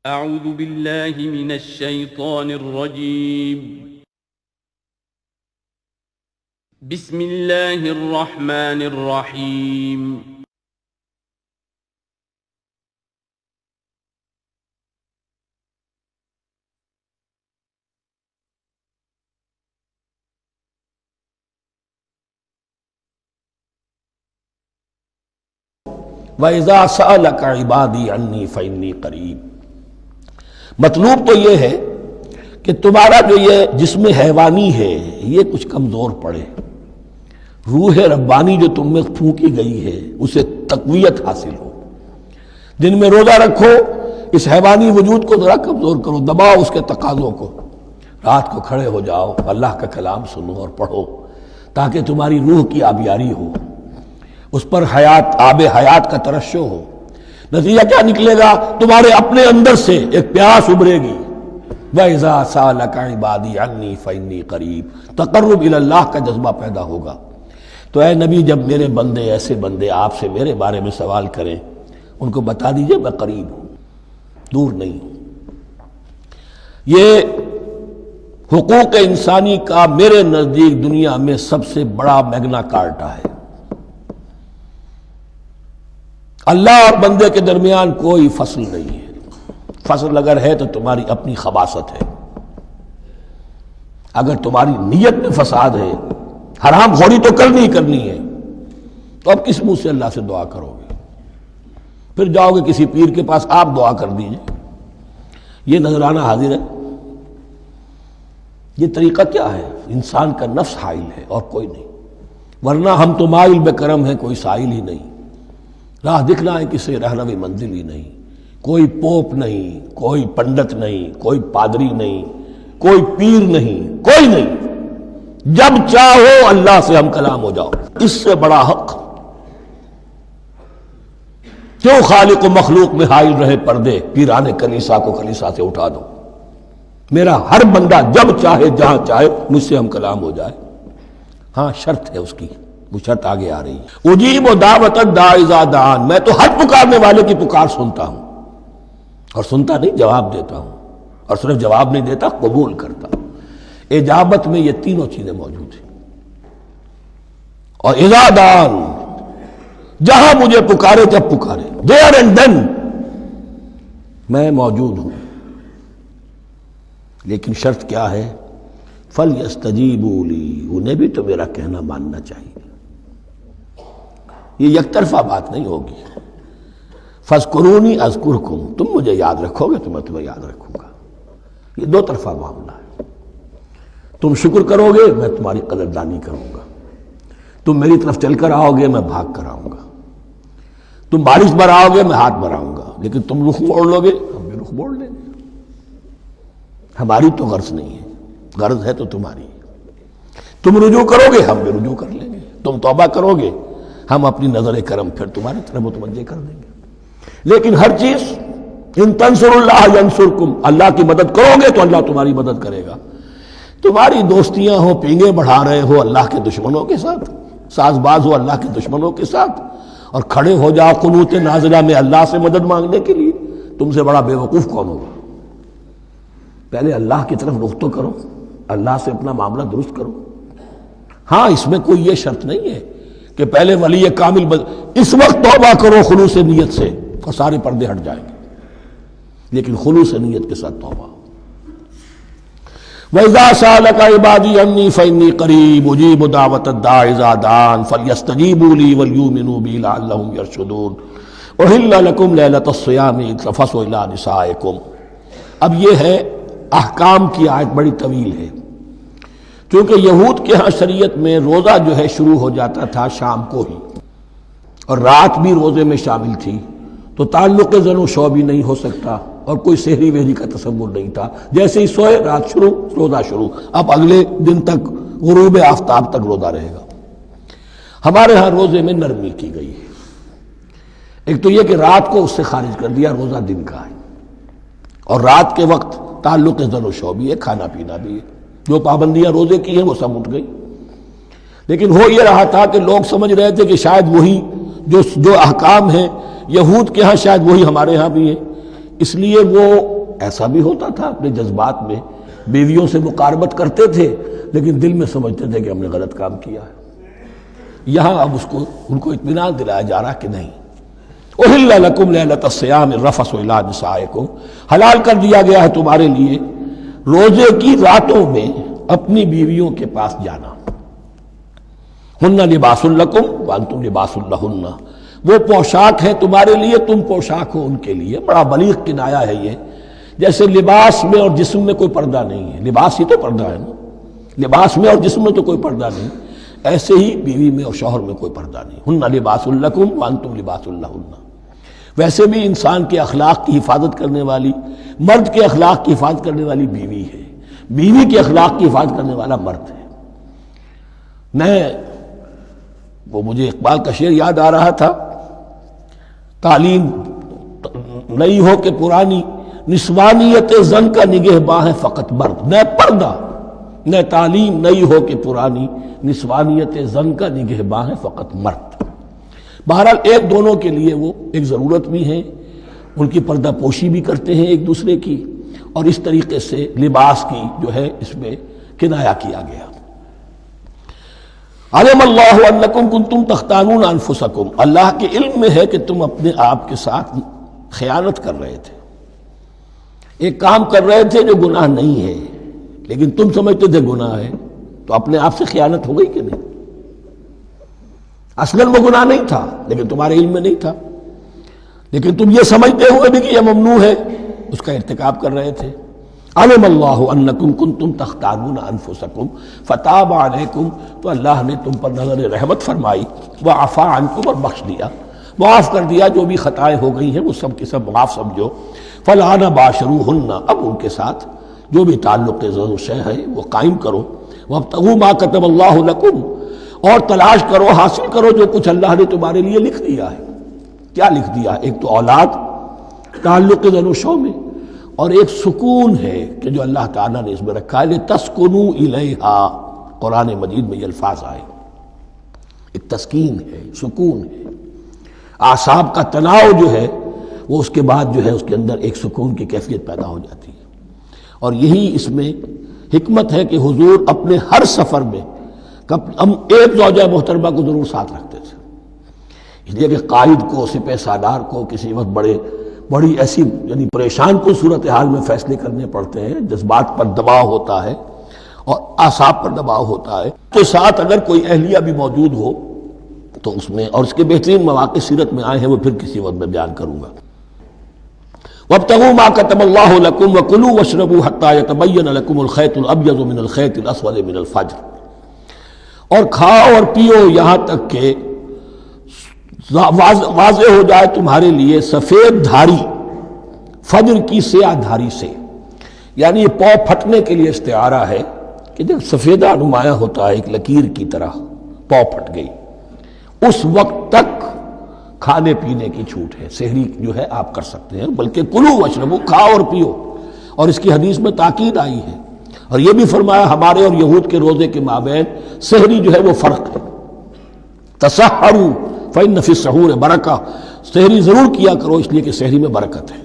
اعوذ باللہ من الشیطان الرجیم بسم اللہ الرحمن الرحیم وَإِذَا سَأَلَكَ عِبَادِي عَنِّي فَإِنِّي قَرِيبٌ۔ مطلوب تو یہ ہے کہ تمہارا جو یہ جسم حیوانی ہے یہ کچھ کمزور پڑے، روح ربانی جو تم میں پھونکی گئی ہے اسے تقویت حاصل ہو۔ دن میں روزہ رکھو، اس حیوانی وجود کو ذرا کمزور کرو، دباؤ اس کے تقاضوں کو، رات کو کھڑے ہو جاؤ، اللہ کا کلام سنو اور پڑھو تاکہ تمہاری روح کی آبیاری ہو، اس پر حیات آب حیات کا ترشح ہو۔ نتیجہ کیا نکلے گا؟ تمہارے اپنے اندر سے ایک پیاس ابھرے گی۔ وَإِذَا سَأَلَكَ عِبَادِي عَنِّي فَإِنِّي قَرِيبٌ، تقرب الی اللہ کا جذبہ پیدا ہوگا۔ تو اے نبی، جب میرے بندے، ایسے بندے آپ سے میرے بارے میں سوال کریں، ان کو بتا دیجئے میں قریب ہوں، دور نہیں ہوں۔ یہ حقوق انسانی کا میرے نزدیک دنیا میں سب سے بڑا میگنا کارٹا ہے۔ اللہ اور بندے کے درمیان کوئی فصل نہیں ہے، فصل اگر ہے تو تمہاری اپنی خباثت ہے۔ اگر تمہاری نیت میں فساد ہے، حرام خوری تو کرنی ہی کرنی ہے، تو اب کس منہ سے اللہ سے دعا کرو گے؟ پھر جاؤ گے کسی پیر کے پاس، آپ دعا کر دیجئے، یہ نذرانہ حاضر ہے؟ یہ طریقہ کیا ہے؟ انسان کا نفس حائل ہے اور کوئی نہیں، ورنہ ہم تو مائل بے کرم ہیں، کوئی سائل ہی نہیں۔ راہ دکھنا ہے کسی رہنوی منزل ہی نہیں، کوئی پوپ نہیں، کوئی پنڈت نہیں، کوئی پادری نہیں، کوئی پیر نہیں، کوئی نہیں۔ جب چاہو اللہ سے ہم کلام ہو جاؤ، اس سے بڑا حق کیوں خالق و مخلوق میں حائل رہے پردے؟ پیران کلیسا کو کلیسا سے اٹھا دو، میرا ہر بندہ جب چاہے جہاں چاہے مجھ سے ہم کلام ہو جائے۔ ہاں شرط ہے اس کی، وہ شرط آگے آ رہی ہے۔ اجیب دعوت الداعی اذا دعان، میں تو ہر پکارنے والے کی پکار سنتا ہوں، اور سنتا نہیں جواب دیتا ہوں، اور صرف جواب نہیں دیتا، قبول کرتا ہوں۔ اجابت میں یہ تینوں چیزیں موجود ہیں۔ اور اذا دعان، جہاں مجھے پکارے جب پکارے، there and then میں موجود ہوں۔ لیکن شرط کیا ہے؟ فَلْيَسْتَجِيبُوا لِي، انہیں بھی تو میرا کہنا ماننا چاہیے۔ یہ یک طرفہ بات نہیں ہوگی۔ فَاذْكُرُونِي أَذْكُرْكُمْ، تم مجھے یاد رکھو گے تو میں تمہیں یاد رکھوں گا۔ یہ دو طرفہ معاملہ ہے۔ تم شکر کرو گے، میں تمہاری قدردانی کروں گا۔ تم میری طرف چل کر آؤ گے، میں بھاگ کر آؤں گا۔ تم بارش برآؤ گے، میں ہاتھ بڑھاؤں گا۔ لیکن تم رخ موڑ لو گے، ہم بھی رخ موڑ لیں گے۔ ہماری تو غرض نہیں ہے، غرض ہے تو تمہاری۔ تم رجوع کرو گے، ہم بھی رجوع کر لیں گے۔ تم توبہ کرو گے، ہم اپنی نظر کرم پھر تمہاری طرف متوجہ کر دیں گے۔ لیکن ہر چیز ان تنصروا اللہ ینصرکم، اللہ کی مدد کرو گے تو اللہ تمہاری مدد کرے گا۔ تمہاری دوستیاں ہو، پینگے بڑھا رہے ہو اللہ کے دشمنوں کے ساتھ، ساز باز ہو اللہ کے دشمنوں کے ساتھ، اور کھڑے ہو جاؤ قنوت نازلہ میں اللہ سے مدد مانگنے کے لیے، تم سے بڑا بے وقوف کون ہوگا؟ پہلے اللہ کی طرف رخ تو کرو، اللہ سے اپنا معاملہ درست کرو۔ ہاں اس میں کوئی یہ شرط نہیں ہے کہ پہلے ولی کامل اس وقت توبہ کرو خلوص نیت سے اور سارے پردے ہٹ جائیں گے، لیکن خلوص نیت کے ساتھ توبہ۔ وَإِذَا سَأَلَكَ عِبَادِي عَنِّي فَإِنِّي قَرِيبٌ أُجِيبُ دَعْوَةَ الدَّاعِ إِذَا دَعَانِ فَلْيَسْتَجِيبُوا لِي وَلْيُؤْمِنُوا بِي لَعَلَّهُمْ يَرْشُدُونَ۔ أُحِلَّ لَكُمْ لَيْلَةَ الصِّيَامِ الرَّفَثُ إِلَىٰ نِسَائِكُمْ۔ اب یہ ہے احکام کی آیت، بڑی طویل ہے، کیونکہ یہود کے ہاں شریعت میں روزہ جو ہے شروع ہو جاتا تھا شام کو ہی، اور رات بھی روزے میں شامل تھی، تو تعلق زن و شو بھی نہیں ہو سکتا، اور کوئی سحری وحری کا تصور نہیں تھا۔ جیسے ہی سوئے رات شروع، روزہ شروع، اب اگلے دن تک غروب آفتاب تک روزہ رہے گا۔ ہمارے ہاں روزے میں نرمی کی گئی ہے۔ ایک تو یہ کہ رات کو اس سے خارج کر دیا، روزہ دن کا ہے، اور رات کے وقت تعلق زن و شو بھی ہے، کھانا پینا بھی ہے، جو پابندیاں روزے کی ہیں وہ سب اٹھ گئی۔ لیکن ہو یہ رہا تھا کہ لوگ سمجھ رہے تھے کہ شاید وہی جو احکام ہیں یہود کے ہاں شاید وہی ہمارے ہاں بھی ہیں، اس لیے وہ ایسا بھی ہوتا تھا اپنے جذبات میں بیویوں سے مقاربت کرتے تھے لیکن دل میں سمجھتے تھے کہ ہم نے غلط کام کیا ہے. یہاں اب ان کو اطمینان دلایا جا رہا کہ نہیں. احل لکم لیلۃ الصیام الرفث الی نسائکم، حلال کر دیا گیا ہے تمہارے لیے روزے کی راتوں میں اپنی بیویوں کے پاس جانا. ہن لباس لکم وانتم لباس لہن، وہ پوشاک ہے تمہارے لیے، تم پوشاک ہو ان کے لیے. بڑا بلیغ کنایا ہے یہ. جیسے لباس میں اور جسم میں کوئی پردہ نہیں ہے، لباس ہی تو پردہ ہے نا، لباس میں اور جسم میں تو کوئی پردہ نہیں، ایسے ہی بیوی میں اور شوہر میں کوئی پردہ نہیں. ہن لباس لکم وانتم لباس لہن. ویسے بھی انسان کے اخلاق کی حفاظت کرنے والی، مرد کے اخلاق کی حفاظت کرنے والی بیوی ہے، بیوی کے اخلاق کی حفاظت کرنے والا مرد ہے. وہ مجھے اقبال کا شعر یاد آ رہا تھا، تعلیم نئی ہو کہ پرانی، نسوانیت زن کا نگہباں ہے فقط مرد. نہ پردہ نہ تعلیم نئی ہو کہ پرانی، نسوانیت زن کا نگہباں ہے فقط مرد. بہرحال ایک دونوں کے لیے وہ ایک ضرورت بھی ہے، ان کی پردہ پوشی بھی کرتے ہیں ایک دوسرے کی، اور اس طریقے سے لباس کی جو ہے اس میں کنایا کیا گیا. علم اللہ انکم کنتم تختانون انفسکم، اللہ کے علم میں ہے کہ تم اپنے آپ کے ساتھ خیانت کر رہے تھے، ایک کام کر رہے تھے جو گناہ نہیں ہے لیکن تم سمجھتے تھے گناہ ہے، تو اپنے آپ سے خیانت ہو گئی کہ نہیں؟ اصلاً وہ گناہ نہیں تھا لیکن تمہارے علم میں نہیں تھا، لیکن تم یہ سمجھتے ہوئے بھی کہ یہ ممنوع ہے اس کا ارتکاب کر رہے تھے. علم اللہ انکم کنتم تختانون انفسکم فتاب علیکم، تو اللہ نے تم پر نظر رحمت فرمائی، وعفا عنکم، اور بخش دیا، معاف کر دیا. جو بھی خطائیں ہو گئی ہیں وہ سب کے سب معاف سمجھو. فالآن باشروہن، اب ان کے ساتھ جو بھی تعلق ضرور شے ہے وہ قائم کرو. وابتغوا ما کتب اللہ لکم، اور تلاش کرو، حاصل کرو جو کچھ اللہ نے تمہارے لیے لکھ دیا ہے. کیا لکھ دیا ہے؟ ایک تو اولاد تعلق ضرور شو میں، اور ایک سکون ہے کہ جو اللہ تعالیٰ نے اس میں رکھا ہے، لِتَسْكُنُوا إِلَيْهَا، قرآن مجید میں یہ الفاظ آئے. ایک تسکین ہے، سکون ہے، اعصاب کا تناؤ جو ہے وہ اس کے بعد جو ہے اس کے اندر ایک سکون کی کیفیت پیدا ہو جاتی ہے. اور یہی اس میں حکمت ہے کہ حضور اپنے ہر سفر میں ہم ایک زوجہ محترمہ کو ضرور ساتھ رکھتے تھے، اس لیے کہ قائد کو، سپہ سالار کو کسی وقت بڑی ایسی یعنی پریشان کو صورتحال میں فیصلے کرنے پڑتے ہیں، جذبات پر دباؤ ہوتا ہے اور اعصاب پر دباؤ ہوتا ہے، تو ساتھ اگر کوئی اہلیہ بھی موجود ہو تو اس میں، اور اس کے بہترین مواقع سیرت میں آئے ہیں، وہ پھر کسی وقت میں بیان کروں گا. وابتغوا ما كتب الله لكم وكلوا واشربوا حتى يتبين لكم الخيط الابيض من الخيط الاسود من الفجر، اور کھاؤ اور پیو یہاں تک کہ واضح ہو جائے تمہارے لیے سفید دھاری فجر کی سیاہ دھاری سے. یعنی یہ پاؤ پھٹنے کے لیے استعارہ ہے کہ جب سفیدہ نمایاں ہوتا ہے ایک لکیر کی طرح، پاؤ پھٹ گئی، اس وقت تک کھانے پینے کی چھوٹ ہے. سحری جو ہے آپ کر سکتے ہیں، بلکہ کلو واشربو، کھاؤ اور پیو. اور اس کی حدیث میں تاکید آئی ہے، اور یہ بھی فرمایا ہمارے اور یہود کے روزے کے مابین سحری جو ہے وہ فرق ہے. تسحروا فإن فی السحور برکہ، سحری ضرور کیا کرو اس لیے کہ سحری میں برکت ہے.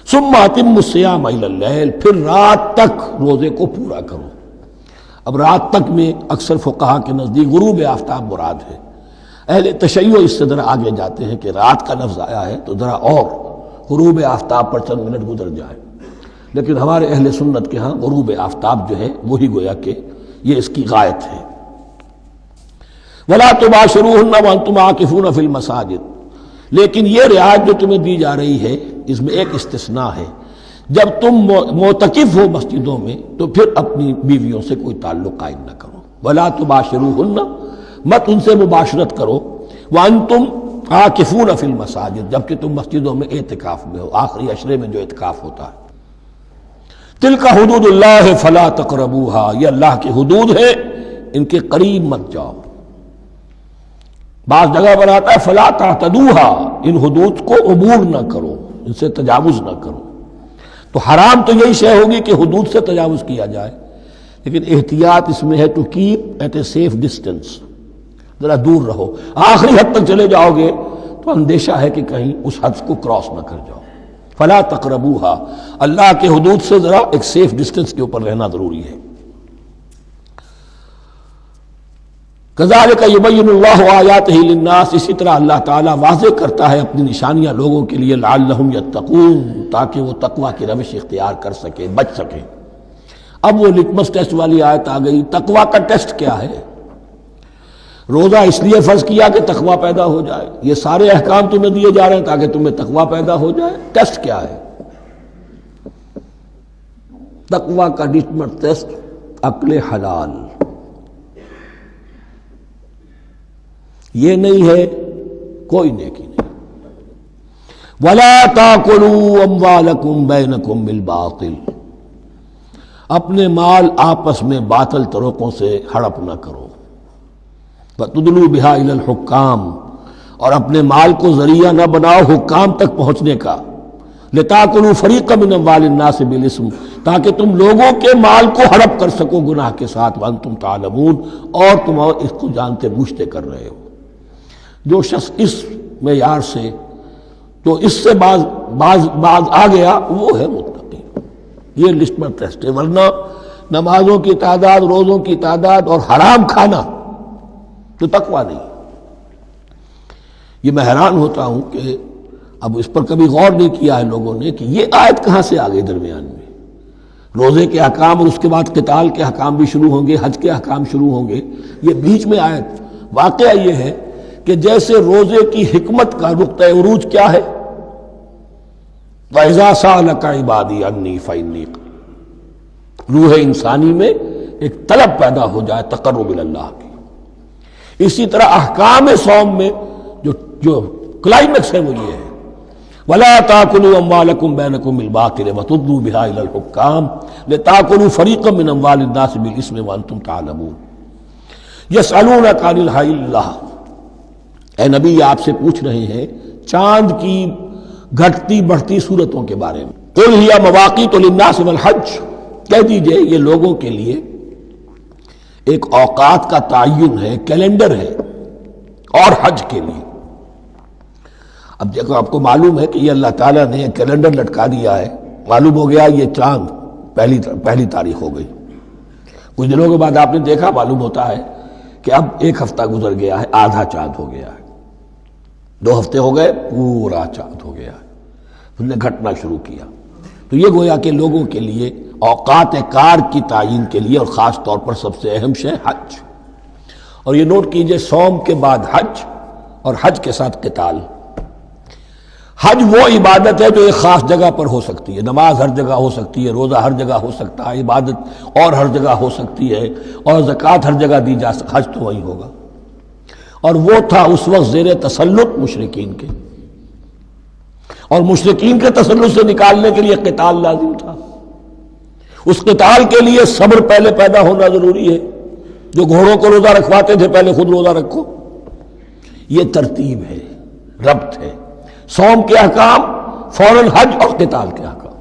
ثم اتموا الصیام الی اللیل، پھر رات تک روزے کو پورا کرو. اب رات تک میں اکثر فقہا کے نزدیک غروب آفتاب مراد ہے. اہل تشیع اس سے ذرا آگے جاتے ہیں کہ رات کا لفظ آیا ہے تو ذرا اور غروب آفتاب پر چند منٹ گزر جائے، لیکن ہمارے اہل سنت کے ہاں غروب آفتاب جو ہے وہی گویا کہ یہ اس کی غایت ہے. وَلَا تُبَاشِرُوهُنَّ وَأَنْتُمْ عَاكِفُونَ فِي الْمَسَاجِدِ، لیکن یہ رعایت جو تمہیں دی جا رہی ہے اس میں ایک استثناء ہے. جب تم معتکف ہو مسجدوں میں تو پھر اپنی بیویوں سے کوئی تعلق قائم نہ کرو. وَلَا تُبَاشِرُوهُنَّ، مت ان سے مباشرت کرو. وَأَنْتُمْ عَاكِفُونَ فِي الْمَسَاجِدِ، جبکہ تم مسجدوں میں اعتکاف میں ہو، آخری عشرے میں جو اعتکاف ہوتا ہے. تِلْكَ حُدُودُ اللَّهِ فَلَا تَقْرَبُوهَا، یہ اللہ کی حدود ہے، ان کے قریب مت جاؤ. بعض جگہ پر آتا ہے فَلَا تَعْتَدُوهَا، ان حدود کو عبور نہ کرو، ان سے تجاوز نہ کرو. تو حرام تو یہی شے ہوگی کہ حدود سے تجاوز کیا جائے، لیکن احتیاط اس میں ہے to keep at a safe distance, ذرا دور رہو. آخری حد تک چلے جاؤ گے تو اندیشہ ہے کہ کہیں اس حد کو کراس نہ کر جاؤ. فلا تقربوها، اللہ کے حدود سے ذرا ایک سیف ڈسٹنس کے اوپر رہنا ضروری ہے۔ کذالک یبین اللہ آیاتہ للناس، اسی طرح اللہ تعالیٰ واضح کرتا ہے اپنی نشانیاں لوگوں کے لیے، لعلہم یتقون، تاکہ وہ تقوی کی روش اختیار کر سکیں، بچ سکیں۔ اب وہ لٹمس ٹیسٹ والی آیت آ گئی، تقوی کا ٹیسٹ کیا ہے؟ روزہ اس لیے فرض کیا کہ تقوی پیدا ہو جائے، یہ سارے احکام تمہیں دیے جا رہے ہیں تاکہ تمہیں تقوی پیدا ہو جائے۔ ٹیسٹ کیا ہے؟ تقوی کا لٹمس ٹیسٹ عقل حلال، یہ نہیں ہے کوئی نیکی نہیں۔ وَلَا تَأْكُلُوا أَمْوَالَكُمْ بَيْنَكُمْ بِالْبَاطِلِ، اپنے مال آپس میں باطل طریقوں سے ہڑپ نہ کرو۔ وَتُدْلُوا بِهَا إِلَى الْحُكَّامِ، اور اپنے مال کو ذریعہ نہ بناؤ حکام تک پہنچنے کا۔ لِتَأْكُلُوا فَرِيقًا مِنْ أَمْوَالِ النَّاسِ بِالْإِثْمِ، تاکہ تم لوگوں کے مال کو ہڑپ کر سکو گناہ کے ساتھ، وَأَنْتُمْ تَعْلَمُونَ، اور تم اس کو جانتے بوجھتے کر رہے ہو۔ جو شخص اس معیار سے تو اس سے باز آ گیا وہ ہے متقی۔ یہ لسٹ میں ٹیسٹ ہے، ورنہ نمازوں کی تعداد، روزوں کی تعداد اور حرام کھانا تو تقویٰ نہیں۔ یہ میں حیران ہوتا ہوں کہ اب اس پر کبھی غور نہیں کیا ہے لوگوں نے کہ یہ آیت کہاں سے آ گئی درمیان میں۔ روزے کے احکام اور اس کے بعد قتال کے احکام بھی شروع ہوں گے، حج کے احکام شروع ہوں گے، یہ بیچ میں آیت۔ واقعہ یہ ہے کہ جیسے روزے کی حکمت کا نقطہ عروج کیا ہے، وَإِذَا سَأَلَكَ عِبَادِي عَنِّي فَإِنِّي قَرِيبٌ، روح انسانی میں ایک طلب پیدا ہو جائے تقرب اللہ کی۔ اسی طرح احکام صوم میں جو کلائمیکس ہے وہ یہ ہے، وَلَا تَأْكُلُوا أَمْوَالَكُمْ بَيْنَكُمْ بِالْبَاطِلِ وَتُدْلُوا بِهَا إِلَى الْحُكَّامِ لِتَأْكُلُوا فَرِيقًا مِنْ أَمْوَالِ النَّاسِ بِالْإِثْمِ وَأَنْتُمْ تَعْلَمُونَ۔ يَسْأَلُونَكَ عَنِ الْأَهِلَّةِ، اے نبی آپ سے پوچھ رہے ہیں چاند کی گھٹتی بڑھتی صورتوں کے بارے میں۔ قُلْ هِيَ مَوَاقِيتُ لِلنَّاسِ وَالْحَجِّ، کہہ دیجئے یہ لوگوں کے لیے ایک اوقات کا تعین ہے، کیلنڈر ہے، اور حج کے لیے۔ اب دیکھو آپ کو معلوم ہے کہ یہ اللہ تعالیٰ نے ایک کیلنڈر لٹکا دیا ہے، معلوم ہو گیا یہ چاند پہلی تاریخ ہو گئی۔ کچھ دنوں کے بعد آپ نے دیکھا، معلوم ہوتا ہے کہ اب ایک ہفتہ گزر گیا ہے، آدھا چاند ہو گیا ہے، 2 ہفتے ہو گئے، پورا چاند ہو گیا ہے، پھر نے گھٹنا شروع کیا۔ تو یہ گویا کہ لوگوں کے لیے اوقات کار کی تعین کے لیے، اور خاص طور پر سب سے اہم شے حج۔ اور یہ نوٹ کیجئے، صوم کے بعد حج، اور حج کے ساتھ قتال۔ حج وہ عبادت ہے جو ایک خاص جگہ پر ہو سکتی ہے، نماز ہر جگہ ہو سکتی ہے، روزہ ہر جگہ ہو سکتا ہے، عبادت اور ہر جگہ ہو سکتی ہے، اور زکوٰۃ ہر جگہ دی جا سکتی، حج تو وہی ہوگا۔ اور وہ تھا اس وقت زیر تسلط مشرکین کے، اور مشرکین کے تسلط سے نکالنے کے لیے قتال لازم تھا۔ اس قتال کے لیے صبر پہلے پیدا ہونا ضروری ہے۔ جو گھوڑوں کو روزہ رکھواتے تھے پہلے خود روزہ رکھو، یہ ترتیب ہے، ربط ہے۔ صوم کے احکام فوراً حج اور قتال کے احکام۔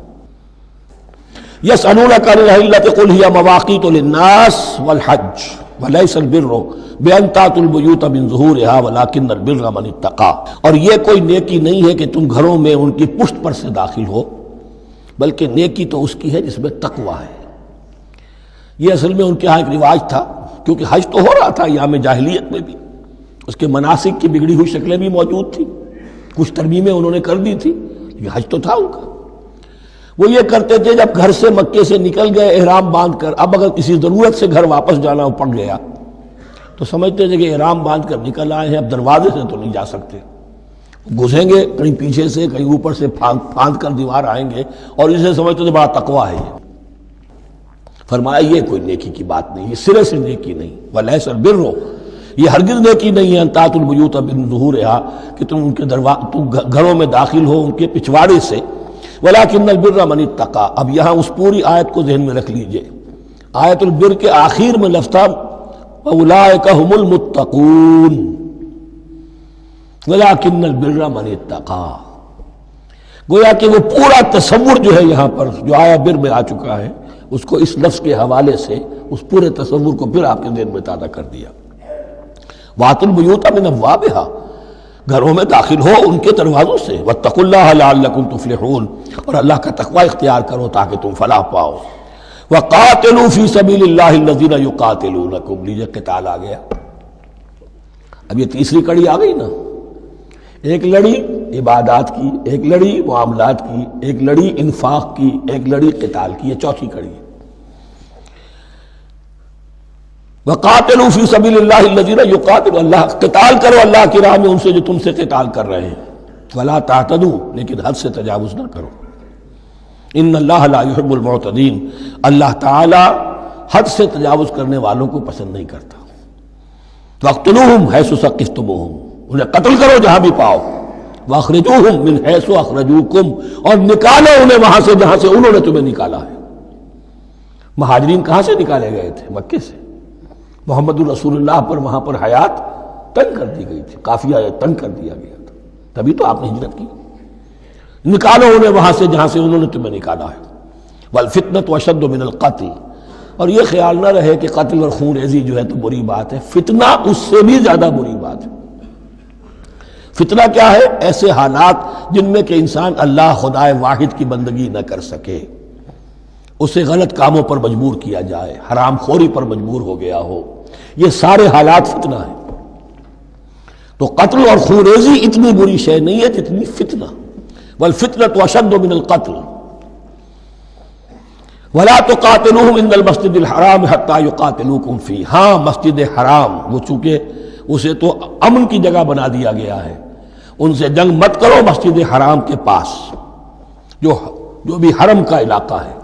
یسألونک عن الأہلة قل هی مواقیت للناس والحج وليس البر بأن تأتوا البیوت من ظہورها ولكن البر من اتقى، اور یہ کوئی نیکی نہیں ہے کہ تم گھروں میں ان کی پشت پر سے داخل ہو، بلکہ نیکی تو اس کی ہے جس میں تقوی ہے۔ یہ اصل میں ان کے ہاں ایک رواج تھا، کیونکہ حج تو ہو رہا تھا ایام جاہلیت میں بھی، اس کے مناسک کی بگڑی ہوئی شکلیں بھی موجود تھیں، کچھ ترمیمیں انہوں نے کر دی تھی، یہ حج تو تھا ان کا۔ وہ یہ کرتے تھے جب گھر سے مکے سے نکل گئے احرام باندھ کر، اب اگر کسی ضرورت سے گھر واپس جانا پڑ گیا تو سمجھتے تھے کہ احرام باندھ کر نکل آئے ہیں، اب دروازے سے تو نہیں جا سکتے، گھسیں گے کہیں پیچھے سے کہیں اوپر سے پھاند کر دیوار آئیں گے، اور اسے سمجھتے تھے بڑا تقویٰ ہے یہ۔ فرمایا یہ کوئی نیکی کی بات نہیں، یہ سرے سے نیکی نہیں۔ وَلَيْسَ الْبِرُّ، یہ ہرگز نیکی نہیں ہے، ان تأتوا البیوت من ظہورها، کہ تم ان کے تم گھروں میں داخل ہو ان کے پچھواڑے سے، وَلَكِنَّ الْبِرَّ مَنِ اتَّقَى۔ اب یہاں اس پوری آیت کو ذہن میں رکھ لیجئے، آیت البر کے آخر میں لفظ تھا وَأُولَٰئِكَ هُمُ الْمُتَّقُونَ وَلَكِنَّ الْبِرَّ مَنِ اتَّقَى۔ گویا کہ وہ پورا تصور جو ہے یہاں پر جو آیا بر میں آ چکا ہے، اس کو اس لفظ کے حوالے سے اس پورے تصور کو پھر آپ کے ذہن میں تازہ کر دیا۔ وَأْتُوا الْبُيُوتَ مِنْ أَبْوَابِهَا، گھروں میں داخل ہو ان کے دروازوں سے، واتقوا اللہ لعلکم تفلحون، اور اللہ کا تقوی اختیار کرو تاکہ تم فلاح پاؤ۔ وقاتلوا فی سبیل اللہ الذین یقاتلونکم، لیجیے قتال آ گیا۔ اب یہ تیسری کڑی آ گئی نا، ایک لڑی عبادات کی، ایک لڑی معاملات کی، ایک لڑی انفاق کی، ایک لڑی قتال کی، یہ چوتھی کڑی ہے۔ وقاتلوا فی سبیل اللہ الذین یقاتلون، اللہ قتال کرو اللہ کی راہ میں ان سے جو تم سے قتال کر رہے ہیں، ولا تعتدوا، لیکن حد سے تجاوز نہ کرو، ان اللہ لا يحب المعتدین، اللہ تعالی حد سے تجاوز کرنے والوں کو پسند نہیں کرتا۔ وَاقْتُلُوهُمْ حَيْثُ ثَقِفْتُمُوهُمْ، انہیں قتل کرو جہاں بھی پاؤ، وَأَخْرِجُوهُمْ مِنْ حَيْثُ أَخْرَجُوكُمْ، اور نکالو انہیں وہاں سے جہاں سے انہوں نے تمہیں نکالا ہے۔ مہاجرین کہاں سے نکالے گئے تھے؟ مکے سے۔ محمد الرسول اللہ پر وہاں پر حیات تنگ کر دی گئی تھی، قافیہ تنگ کر دیا گیا تھا، تبھی تو آپ نے ہجرت کی۔ نکالو انہیں وہاں سے جہاں سے انہوں نے تمہیں نکالا ہے۔ وَالْفِتْنَةُ أَشَدُّ مِنَ الْقَتْلِ، اور یہ خیال نہ رہے کہ قتل اور خون ریزی جو ہے تو بری بات ہے، فتنہ اس سے بھی زیادہ بری بات ہے۔ فتنہ کیا ہے؟ ایسے حالات جن میں کہ انسان اللہ خدائے واحد کی بندگی نہ کر سکے، اسے غلط کاموں پر مجبور کیا جائے، حرام خوری پر مجبور ہو گیا ہو، یہ سارے حالات فتنہ ہیں۔ تو قتل اور خون ریزی اتنی بری شے نہیں ہے جتنی فتنہ۔ والفتنة أشد من القتل ولا تقاتلوهم عند المسجد الحرام حتى يقاتلوكم فيه، ہاں مسجد حرام وہ چونکہ اسے تو امن کی جگہ بنا دیا گیا ہے، ان سے جنگ مت کرو مسجد حرام کے پاس جو بھی حرم کا علاقہ ہے،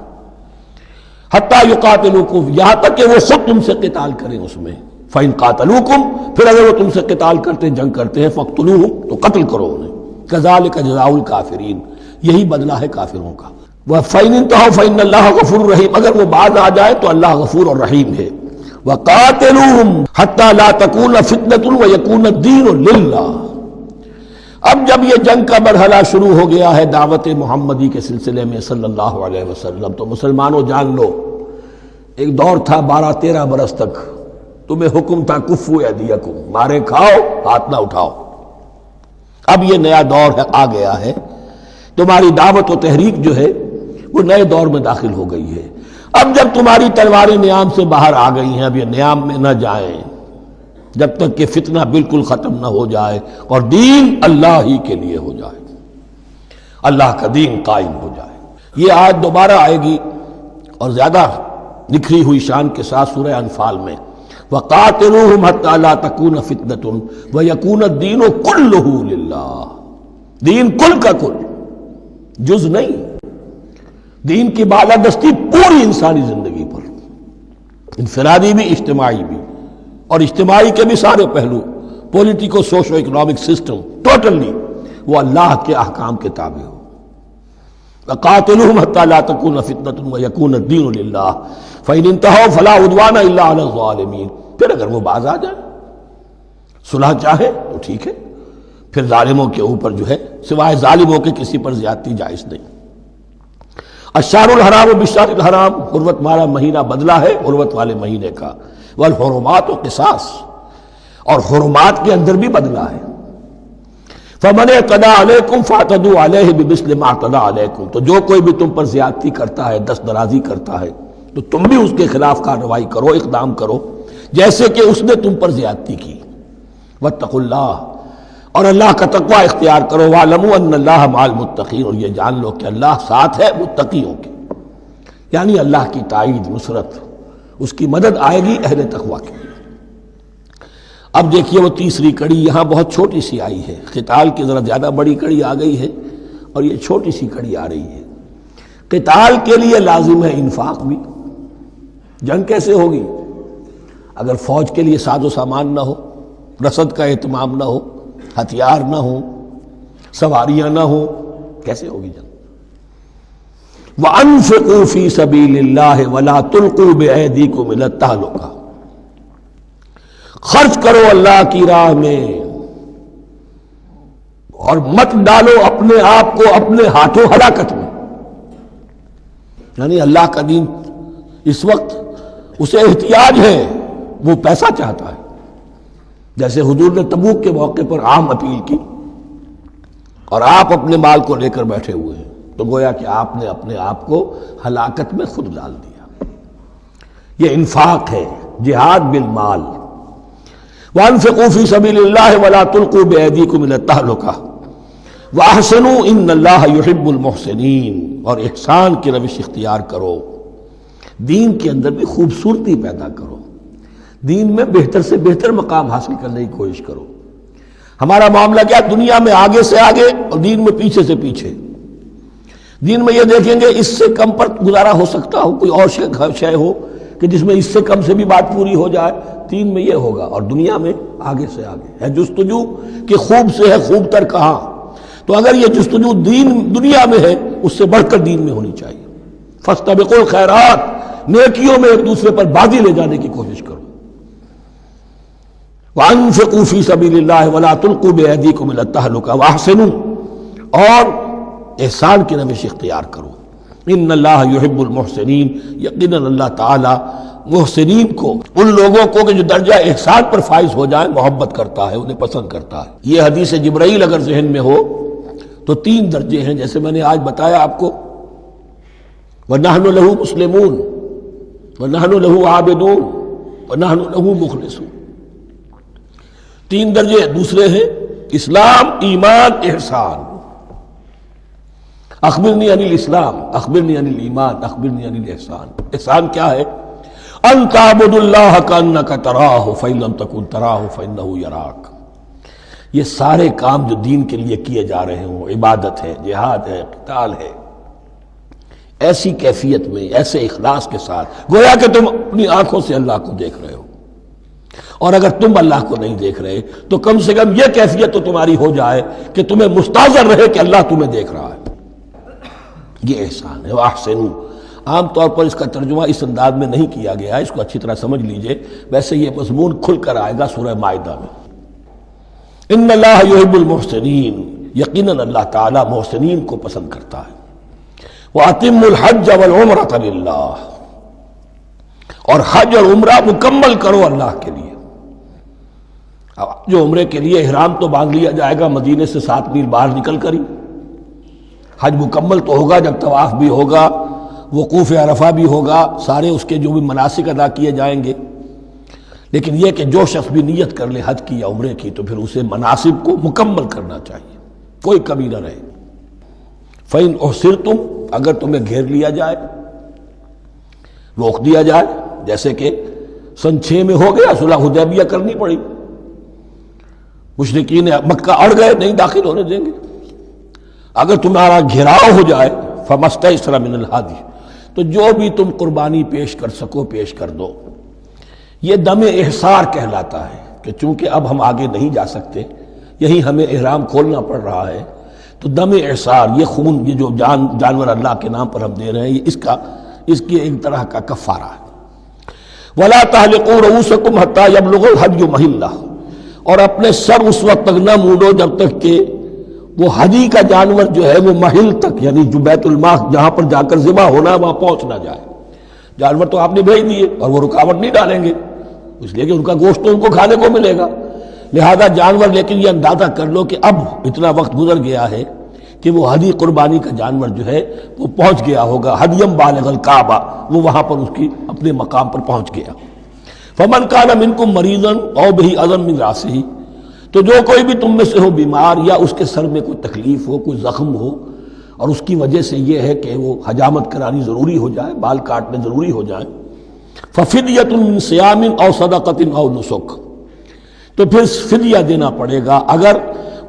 حتى يقاتلوكم، یہاں تک کہ وہ خود تم سے قتال کریں اس میں۔ فإن قاتلوكم، پھر اگر وہ تم سے قتال کرتے جنگ کرتے ہیں، فاقتلوهم، تو قتل کرو انہیں۔ كذلك جزاء الكافرین، یہی بدلہ ہے کافروں کا۔ وَفَإِنِ انتهوا فَإِنَّ اللَّهَ غَفُورٌ رَحِيمٌ، اگر وہ باز آ جائے تو اللہ غفور اور رحیم ہے۔ وَقَاتِلُوهُمْ حَتَّى لَا تَكُونَ فِتْنَةٌ وَيَكُونَ الدِّينُ لِلَّهِ، اب جب یہ جنگ کا مرحلہ شروع ہو گیا ہے دعوت محمدی کے سلسلے میں صلی اللہ علیہ وسلم، تو مسلمانوں جان لو، ایک دور تھا 12-13 برس تک تمہیں حکم تھا کفو ایدیکم، مارے کھاؤ ہاتھ نہ اٹھاؤ۔ اب یہ نیا دور ہے، آ گیا ہے، تمہاری دعوت و تحریک جو ہے وہ نئے دور میں داخل ہو گئی ہے۔ اب جب تمہاری تلواریں نیام سے باہر آ گئی ہیں، اب یہ نیام میں نہ جائیں جب تک کہ فتنہ بالکل ختم نہ ہو جائے اور دین اللہ ہی کے لیے ہو جائے، اللہ کا دین قائم ہو جائے۔ یہ آیت دوبارہ آئے گی اور زیادہ نکھری ہوئی شان کے ساتھ سورہ انفال میں، وَقَاتِلُوهُمْ حَتَّى لَا تَكُونَ فِتْنَةٌ وَيَكُونَ الدِّينُ كُلُّهُ لِلَّهِ، دین کل کا کل، جز نہیں، دین کی بالادستی پوری انسانی زندگی پر، انفرادی بھی اجتماعی بھی، اور اجتماعی کے بھی سارے پہلو، politico socio economic system, totally وہ اللہ کے احکام کے تابع ہو۔ وَقَاتِلُوهُمْ حَتَّى لَا تَكُونَ فِتْنَةٌ وَيَكُونَ الدِّينُ لِلَّهِ فَإِنِ انتَهَوْا فَلَا عُدْوَانَ إِلَّا عَلَى الظَّالِمِينَ، پھر اگر وہ باز آ جائے، صلح چاہے تو ٹھیک ہے، پھر ظالموں کے اوپر جو ہے سوائے ظالموں کے کسی پر زیادتی جائز نہیں۔ الشہر الحرام بالشہر الحرام، حرمت والا مہینہ بدلہ ہے حرمت والے مہینے کا، والحرمات قصاص، اور حرمات کے اندر بھی بدلہ ہے۔ فَمَنِ اعْتَدَىٰ عَلَيْكُمْ فَاعْتَدُوا عَلَيْهِ بِمِثْلِ مَا اعْتَدَىٰ عَلَيْكُمْ، تو جو کوئی بھی تم پر زیادتی کرتا ہے، دست درازی کرتا ہے، تو تم بھی اس کے خلاف کارروائی کرو، اقدام کرو جیسے کہ اس نے تم پر زیادتی کی۔ وَاتَّقُوا اللَّهَ، اور اللہ کا تقوی اختیار کرو۔ وَاعْلَمُوا أَنَّ اللَّهَ مَعَ الْمُتَّقِينَ، اور یہ جان لو کہ اللہ ساتھ ہے متقیوں کے، یعنی اللہ کی تائید، نصرت، اس کی مدد آئے گی اہل تقوی کے۔ اب دیکھیے وہ تیسری کڑی یہاں بہت چھوٹی سی آئی ہے، قتال کی ذرا زیادہ بڑی کڑی آ گئی ہے اور یہ چھوٹی سی کڑی آ رہی ہے۔ قتال کے لیے لازم ہے انفاق بھی، جنگ کیسے ہوگی اگر فوج کے لیے ساز و سامان نہ ہو، رسد کا اہتمام نہ ہو، ہتھیار نہ ہو، سواریاں نہ ہو، کیسے ہوگی جنگ؟ وَأَنفِقُوا فِي سَبِيلِ اللَّهِ وَلَا تُلْقُوا بِأَيْدِيكُمْ إِلَى التَّهْلُكَةِ، خرچ کرو اللہ کی راہ میں اور مت ڈالو اپنے آپ کو اپنے ہاتھوں ہلاکت میں۔ یعنی اللہ کا دین اس وقت اسے احتیاج ہے، وہ پیسہ چاہتا ہے، جیسے حضور نے تبوک کے موقع پر عام اپیل کی اور آپ اپنے مال کو لے کر بیٹھے ہوئے ہیں، تو گویا کہ آپ نے اپنے آپ کو ہلاکت میں خود ڈال دیا۔ یہ انفاق ہے، جہاد بالمال۔ وَأَنفِقُوا فِي سَبِيلِ اللَّهِ وَلَا تُلْقُوا بِأَيْدِيكُمْ إِلَى التَّهْلُكَةِ وَأَحْسِنُوا إِنَّ اللَّهَ يُحِبُّ الْمُحْسِنِينَ، اور احسان کی روش اختیار کرو، دین کے اندر بھی خوبصورتی پیدا کرو، دین میں بہتر سے بہتر مقام حاصل کرنے کی کوشش کرو۔ ہمارا معاملہ کیا، دنیا میں آگے سے آگے اور دین میں پیچھے سے پیچھے۔ دین میں یہ دیکھیں گے اس سے کم پر گزارا ہو سکتا ہو، کوئی اور شے ہو کہ جس میں اس سے کم سے بھی بات پوری ہو جائے، دین میں یہ ہوگا، اور دنیا میں آگے سے آگے ہے جستجو کہ خوب سے ہے خوب تر کہاں۔ تو اگر یہ جستجو دنیا میں ہے، اس سے بڑھ کر دین میں ہونی چاہیے۔ فاستبقوا الخیرات، نیکیوں میں ایک دوسرے پر بازی لے جانے کی کوشش کرو۔ وَأَنفِقُوا فِي سَبِيلِ اللَّهِ وَلَا تُلْقُوا بِأَيْدِيكُمْ إِلَى التَّهْلُكَةِ وَأَحْسِنُوا، اور احسان کی روش اختیار کرو۔ ان اللہ یحب المحسنین، یقیناً اللہ تعالی محسنین کو، ان لوگوں کو کہ جو درجہ احسان پر فائز ہو جائیں، محبت کرتا ہے، انہیں پسند کرتا ہے۔ یہ حدیث جبرائیل اگر ذہن میں ہو تو 3 درجے ہیں، جیسے میں نے آج بتایا آپ کو، وَنَحْنُ لَهُ مُسْلِمُونَ وَنَحْنُ لَهُ عَابِدُونَ وَنَحْنُ لَهُ مُخْلِصُونَ۔ 3 درجے دوسرے ہیں، اسلام، ایمان، احسان۔ اخبرنی عن الاسلام، اخبرنی عن الایمان، اخبرنی عن الاحسان۔ احسان کیا ہے؟ ان تعبد اللہ کانک تراہ فإن لم تکن تراہ فإنہ یراک۔ یہ سارے کام جو دین کے لیے کیے جا رہے ہوں، عبادت ہے، جہاد ہے، قتال ہے، ایسی کیفیت میں، ایسے اخلاص کے ساتھ، گویا کہ تم اپنی آنکھوں سے اللہ کو دیکھ رہے ہو، اور اگر تم اللہ کو نہیں دیکھ رہے تو کم سے کم یہ کیفیت تو تمہاری ہو جائے کہ تمہیں مستحضر رہے کہ اللہ تمہیں دیکھ رہا ہے۔ یہ احسان ہے۔ وَأَحْسِنُوا، عام طور پر اس کا ترجمہ اس انداز میں نہیں کیا گیا ہے، اس کو اچھی طرح سمجھ لیجئے، ویسے یہ مضمون کھل کر آئے گا سورہ مائدہ میں۔ ان اللہ یحب المحسنین، یقیناً اللہ تعالی محسنین کو پسند کرتا ہے۔ وَأَتِمُّوا الْحَجَّ وَالْعُمْرَةَ لِلَّهِ، اور حج اور عمرہ مکمل کرو اللہ کے لیے۔ جو عمرے کے لیے احرام تو باندھ لیا جائے گا مدینے سے 7 میل باہر نکل کر ہی، حج مکمل تو ہوگا جب طواف بھی ہوگا، وقوف عرفہ بھی ہوگا، سارے اس کے جو بھی مناسک ادا کیے جائیں گے، لیکن یہ کہ جو شخص بھی نیت کر لے حج کی یا عمرے کی تو پھر اسے مناسب کو مکمل کرنا چاہیے، کوئی کمی نہ رہے۔ فَإِنْ أُحْصِرْتُمْ، اگر تمہیں گھیر لیا جائے، روک دیا جائے، جیسے کہ سن 6 میں ہو گیا، صلح حدیبیہ کرنی پڑی، مشرکین مکہ اڑ گئے، نہیں داخل ہونے دیں گے۔ اگر تمہارا گھیراؤ ہو جائے، فَمَسْتَيْسَرَ مِنَ الْهَدْيِ، تو جو بھی تم قربانی پیش کر سکو پیش کر دو۔ یہ دم احصار کہلاتا ہے کہ چونکہ اب ہم آگے نہیں جا سکتے، یہی ہمیں احرام کھولنا پڑ رہا ہے، تو دم احصار، یہ خون، یہ جو جانور اللہ کے نام پر ہم دے رہے ہیں، اس کی ایک طرح کا کفارہ ہے۔ وَلَا تَحْلِقُوا رُؤُوسَكُمْ حَتَّى يَبْلُغَ الْهَدْيُ مَحِلَّهُ، اور اپنے سر اس وقت تک نہ مونڈو جب تک کہ وہ ہدی کا جانور جو ہے وہ محل تک، یعنی جو بیت الماء جہاں پر جا کر ذبح ہونا ہے وہاں پہنچ نہ جائے۔ جانور تو آپ نے بھیج دیے اور وہ رکاوٹ نہیں ڈالیں گے، اس لیے کہ ان کا گوشت تو ان کو کھانے کو ملے گا، لہذا جانور، لیکن یہ اندازہ کر لو کہ اب اتنا وقت گزر گیا ہے کہ وہ ہدی قربانی کا جانور جو ہے وہ پہنچ گیا ہوگا، ہدیم بالغ الکعبہ، وہ وہاں پر اس کی اپنے مقام پر پہنچ گیا۔ فمن کان منکم مریضا او بہ اذی من راسہ، تو جو کوئی بھی تم میں سے ہو بیمار یا اس کے سر میں کوئی تکلیف ہو، کوئی زخم ہو، اور اس کی وجہ سے یہ ہے کہ وہ حجامت کرانی ضروری ہو جائے، بال کاٹنے ضروری ہو جائیں، ففدیۃ من صیام او صدقۃ او نسک، تو پھر فدیہ دینا پڑے گا۔ اگر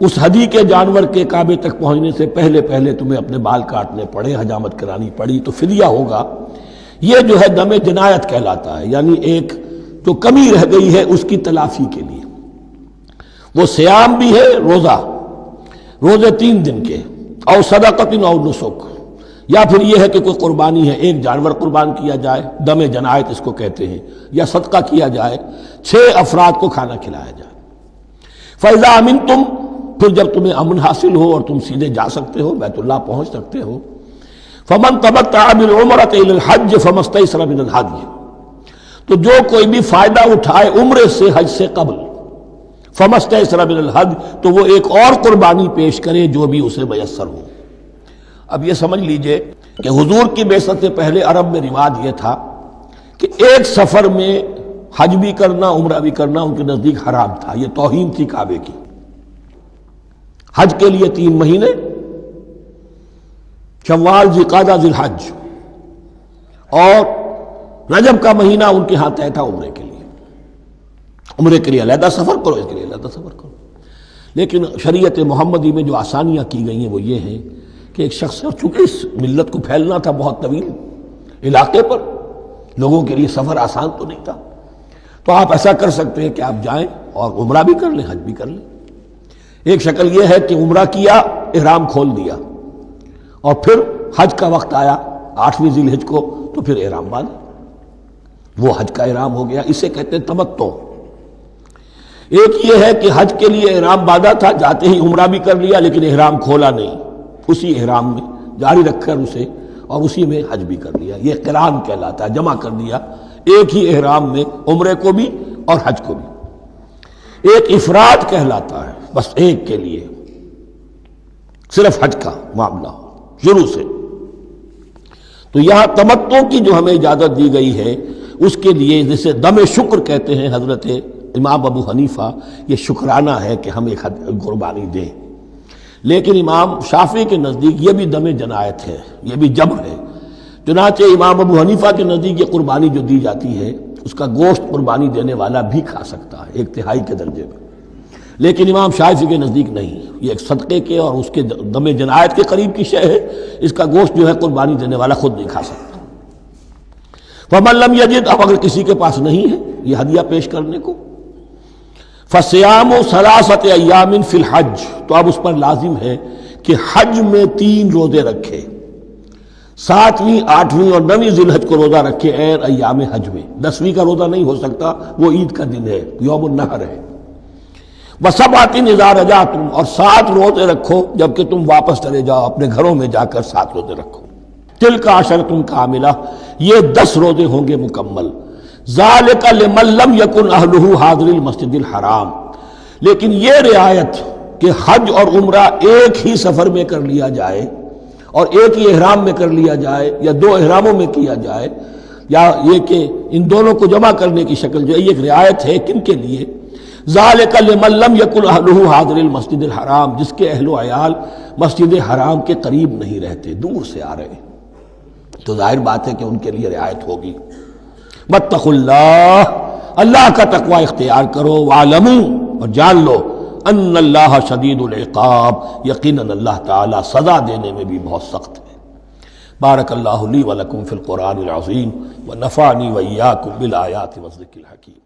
اس ہدی کے جانور کے کعبے تک پہنچنے سے پہلے تمہیں اپنے بال کاٹنے پڑے، حجامت کرانی پڑی، تو فدیہ ہوگا۔ یہ جو ہے دم جنایت کہلاتا ہے، یعنی ایک جو کمی رہ گئی ہے اس کی تلافی کے لیے۔ وہ سیام بھی ہے، روزے 3 دن کے، او صدقۃ او نسک، یا پھر یہ ہے کہ کوئی قربانی ہے، ایک جانور قربان کیا جائے، دم جنایت اس کو کہتے ہیں، یا صدقہ کیا جائے، 6 افراد کو کھانا کھلایا جائے۔ فَإِذَا أَمِنْتُمْ، پھر جب تمہیں امن حاصل ہو اور تم سیدھے جا سکتے ہو، بیت اللہ پہنچ سکتے ہو، فَمَنْ تَمَتَّعَ بِالْعُمْرَةِ إِلَى الْحَجِّ فَمَا اسْتَيْسَرَ مِنَ الْهَدْيِ، تو جو کوئی بھی فائدہ اٹھائے عمرے سے حج سے قبل، فمستیسر من الحج، تو وہ ایک اور قربانی پیش کرے جو بھی اسے میسر ہو۔ اب یہ سمجھ لیجئے کہ حضور کی بعثت سے پہلے عرب میں رواج یہ تھا کہ ایک سفر میں حج بھی کرنا عمرہ بھی کرنا ان کے نزدیک حرام تھا، یہ توہین تھی کعبے کی۔ حج کے لیے 3 مہینے، شوال، ذوالقعدہ، ذی الحج، اور رجب کا مہینہ ان کے ہاں طے تھا عمرے کے لیے۔ عمرے کے لیے علیحدہ سفر کرو، اس کے لیے علیحدہ سفر کرو۔ لیکن شریعت محمدی میں جو آسانیاں کی گئی ہیں وہ یہ ہیں کہ ایک شخص، چونکہ اس ملت کو پھیلنا تھا بہت طویل علاقے پر، لوگوں کے لیے سفر آسان تو نہیں تھا، تو آپ ایسا کر سکتے ہیں کہ آپ جائیں اور عمرہ بھی کر لیں، حج بھی کر لیں۔ ایک شکل یہ ہے کہ عمرہ کیا، احرام کھول دیا، اور پھر حج کا وقت آیا 8ویں ذی الحج کو تو پھر احرام باندھا، وہ حج کا احرام ہو گیا، اسے کہتے ہیں تمتع۔ ایک یہ ہے کہ حج کے لیے احرام باندھا تھا، جاتے ہی عمرہ بھی کر لیا لیکن احرام کھولا نہیں، اسی احرام میں جاری رکھ کر اسے اور اسی میں حج بھی کر لیا، یہ قران کہلاتا ہے، جمع کر دیا ایک ہی احرام میں عمرے کو بھی اور حج کو بھی۔ ایک افراد کہلاتا ہے، بس ایک کے لیے صرف حج کا معاملہ ہو شروع سے۔ تو یہاں تمتع کی جو ہمیں اجازت دی گئی ہے اس کے لیے، جسے دم شکر کہتے ہیں حضرت امام ابو حنیفہ، یہ شکرانہ ہے کہ ہم ایک قربانی دیں۔ لیکن امام شافعی کے نزدیک یہ بھی دم جنایت ہے، یہ بھی جبر ہے۔ چنانچہ امام ابو حنیفہ کے نزدیک یہ قربانی جو دی جاتی ہے اس کا گوشت قربانی دینے والا بھی کھا سکتا ہے 1/3 کے درجے میں، لیکن امام شافعی کے نزدیک نہیں، یہ ایک صدقے کے اور اس کے دم جنایت کے قریب کی شے ہے، اس کا گوشت جو ہے قربانی دینے والا خود نہیں کھا سکتا۔ فمن لم یجد، اب اگر کسی کے پاس نہیں ہے یہ ہدیہ پیش کرنے کو، فصیام 3 ایام فی الحج، تو اب اس پر لازم ہے کہ حج میں 3 روزے رکھے، 7ویں، 8ویں اور 9ویں ذی الحج کو روزہ رکھے عین ایام حج میں۔ 10ویں کا روزہ نہیں ہو سکتا، وہ عید کا دن ہے، یوم النحر ہے۔ وَسَبْعَةٍ إِذَا رَجَعْتُمْ، اور 7 روزے رکھو جبکہ تم واپس چلے جاؤ، اپنے گھروں میں جا کر 7 روزے رکھو۔ تِلْكَ عَشَرَةٌ كَامِلَةٌ، یہ 10 روزے ہوں گے مکمل۔ ذَلِكَ لِمَن لَّمْ يَكُنْ أَهْلُهُ حَاضِرِ الْمَسْجِدِ الْحَرَامِ، لیکن یہ رعایت کہ حج اور عمرہ ایک ہی سفر میں کر لیا جائے اور ایک ہی احرام میں کر لیا جائے یا 2 احراموں میں کیا جائے، یا یہ کہ ان دونوں کو جمع کرنے کی شکل جو ہے، یہ ایک رعایت ہے کن کے لیے؟ ذالک لمن لم یکن اہلہ حاضر المسجد الحرام، جس کے اہل و عیال مسجد حرام کے قریب نہیں رہتے، دور سے آ رہے ہیں، تو ظاہر بات ہے کہ ان کے لیے رعایت ہوگی۔ واتقوا اللہ، اللہ کا تقوی اختیار کرو، وعلموا، اور جان لو، ان اللہ شدید العقاب، یقیناً اللہ تعالی سزا دینے میں بھی بہت سخت ہے۔ بارک اللہ لی ولکم فی القرآن العظیم ونفعنی وإیاکم بالآیات والذکر الحکیم۔